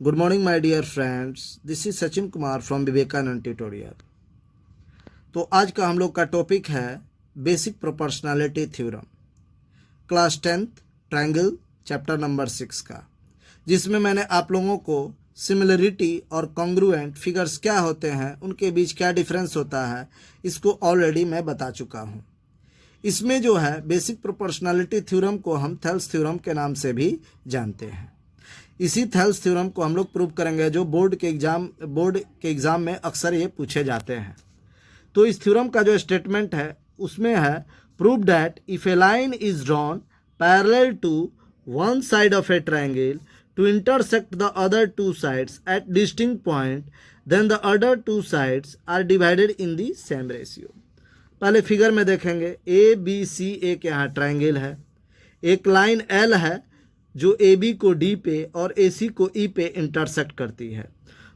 Good morning, my dear friends. This is Sachin Kumar from Vivekananda tutorial. तो आज का हम लोग का टॉपिक है basic proportionality theorem, class 10th triangle chapter number 6 का, जिसमें मैंने आप लोगों को सिमिलरिटी और कॉन्ग्रुएंट फिगर्स क्या होते हैं, उनके बीच क्या डिफरेंस होता है, इसको ऑलरेडी मैं बता चुका हूँ। इसमें जो है बेसिक प्रोपोर्शनैलिटी थ्योरम को हम थेल्स थ्योरम के नाम से भी जानते हैं। इसी थेल्स थ्योरम को हम लोग प्रूव करेंगे, जो बोर्ड के एग्ज़ाम में अक्सर ये पूछे जाते हैं। तो इस थ्योरम का जो स्टेटमेंट है उसमें है, prove that if a line is drawn parallel to one side of a triangle to intersect the other two sides at distinct point, then the other two sides are divided in the same ratio. पहले figure में देखेंगे, A B C एक यहाँ triangle है, एक line L है जो A B को डी पे और ए सी को ई पे इंटरसेक्ट करती है।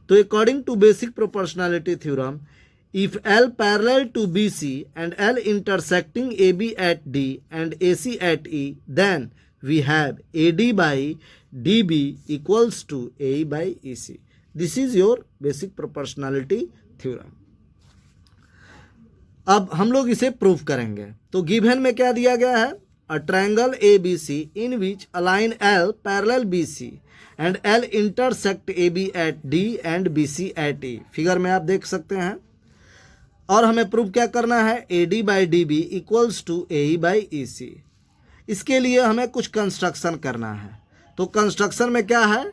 तो according to basic proportionality theorem, if L parallel to B C and L intersecting A B at D and A C at E, then we have A D by D B equals to A E by E C. This is your basic proportionality theorem. अब हम लोग इसे prove करेंगे। तो given में क्या दिया गया है, a triangle ABC in which a line L parallel BC and L intersect AB at D and BC at E। Figure में आप देख सकते हैं। और हमें प्रूव क्या करना है, AD by DB equals to AE by EC। इसके लिए हमें कुछ कंस्ट्रक्शन करना है। तो कंस्ट्रक्शन में क्या है,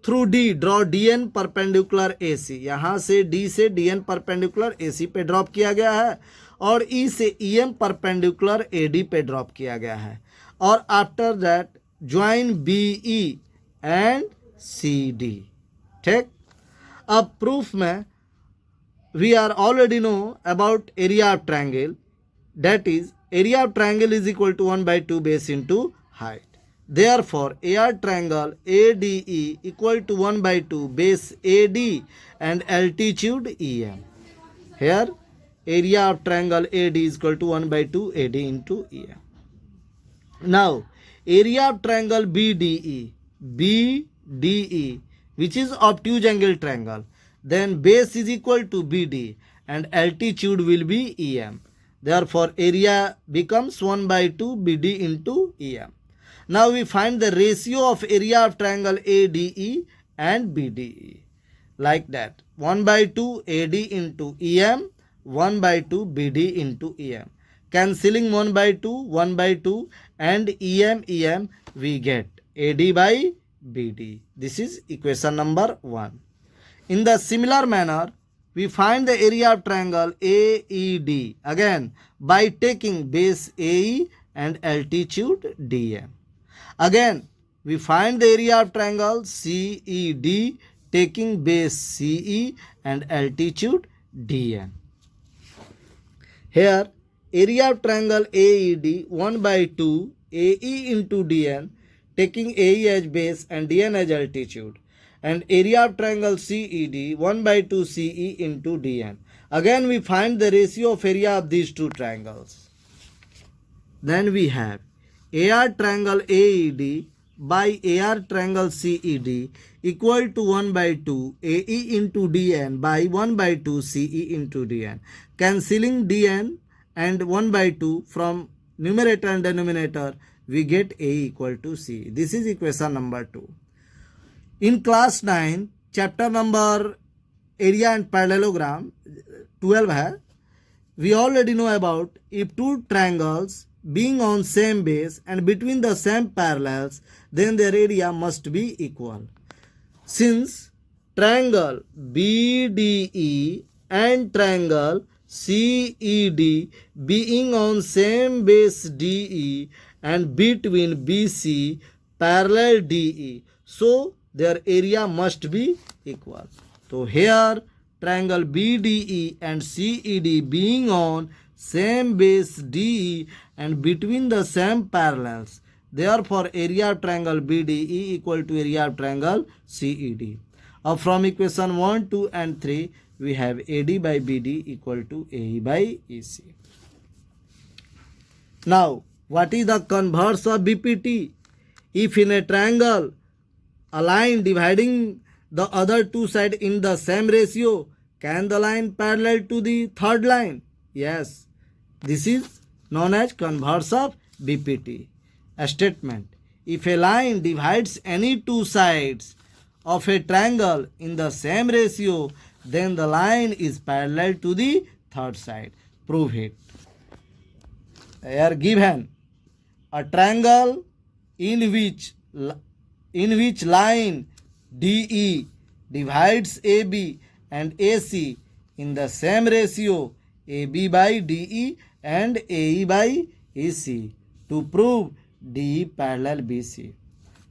through D draw DN perpendicular AC। यहाँ से D से DN परपेंडिकुलर AC पे ड्रॉप किया गया है और E से EM परपेंडिकुलर AD पे ड्रॉप किया गया है। और after that join BE and CD। ठीक। अब प्रूफ में we are already know about area of triangle, that is area of triangle is equal to 1/2 base into height. Therefore, AR triangle ADE equal to 1/2 base AD and altitude EM. Here, area of triangle AD is equal to 1/2 AD into EM. Now, area of triangle BDE, which is obtuse angle triangle, then base is equal to BD and altitude will be EM. Therefore, area becomes 1/2 BD into EM. Now we find the ratio of area of triangle ADE and BDE, like that, 1/2 AD into EM, 1/2 BD into EM. Cancelling 1/2, 1/2 and EM, we get AD by BD. This is equation number 1. In the similar manner, we find the area of triangle AED again by taking base AE and altitude DM. Again, we find the area of triangle CED taking base CE and altitude DN. Here, area of triangle AED 1/2 AE into DN taking AE as base and DN as altitude. And area of triangle CED 1/2 CE into DN. Again, we find the ratio of area of these two triangles. Then we have AR triangle AED by AR triangle CED equal to 1/2 AE into DN by 1/2 CE into DN. Cancelling DN and 1/2 from numerator and denominator, we get A equal to C. This is equation number 2. In class 9, chapter number area and parallelogram 12 है, we already know about if two triangles being on same base and between the same parallels, then their area must be equal. Since triangle BDE and triangle CED being on same base DE and between BC parallel DE, so their area must be equal. So here triangle BDE and CED being on same base DE and between the same parallels, therefore area of triangle BDE equal to area of triangle CED. From equation 1, 2 and 3, we have AD by BD equal to AE by EC. Now, what is the converse of BPT? If in a triangle a line dividing the other two sides in the same ratio, can the line parallel to the third line? Yes. This is known as converse of BPT. A statement. If a line divides any two sides of a triangle in the same ratio, then the line is parallel to the third side. Prove it. Here given a triangle in which line DE divides AB and AC in the same ratio, AB by DE and AE by AC, to prove DE parallel BC.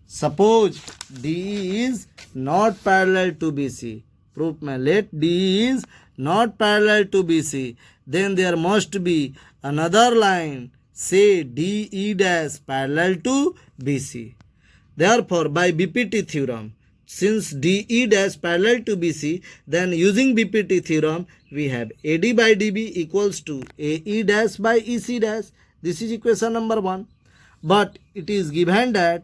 Suppose DE is not parallel to BC. Proof mein let DE is not parallel to BC. Then there must be another line, say DE dash parallel to BC. Therefore, by BPT theorem, since DE dash parallel to BC, then using BPT theorem, we have AD by DB equals to AE dash by EC dash. This is equation number 1. But it is given that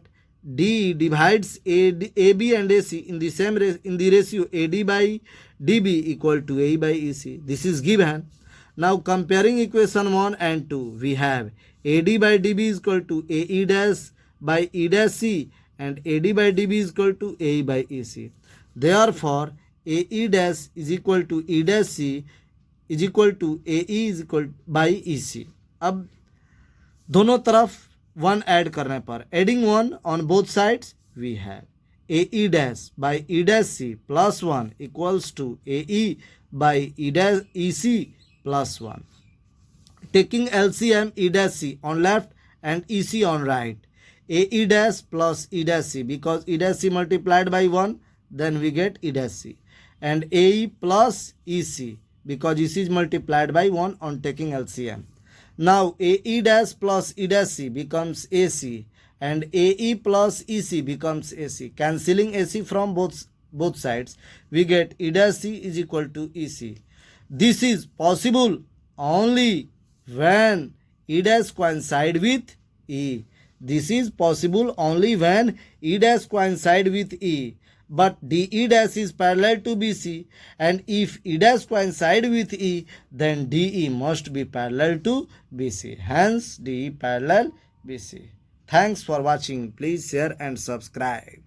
D divides AB and AC in the ratio AD by DB equal to AE by EC. This is given. Now comparing equation 1 and 2, we have AD by DB is equal to AE dash by E dash C and AD by DB is equal to AE by EC. Therefore, AE dash is equal to E dash C is equal to AE is equal by EC. अब दोनों तरफ 1 add करने पर, adding 1 on both sides, we have AE dash by E dash C plus 1 equals to AE by E dash EC plus 1. Taking LCM E dash C on left and EC on right, AE dash plus E dash C, because E dash C multiplied by 1, then we get E dash C, and AE plus EC, because EC is multiplied by 1 on taking LCM. Now AE dash plus E dash C becomes AC and AE plus EC becomes AC. Cancelling AC from both sides, we get E dash C is equal to EC. This is possible only when E dash coincide with E. This is possible only when E dash coincide with E. But DE dash is parallel to BC, and if E dash coincide with E, then DE must be parallel to BC. Hence, DE parallel BC. Thanks for watching. Please share and subscribe.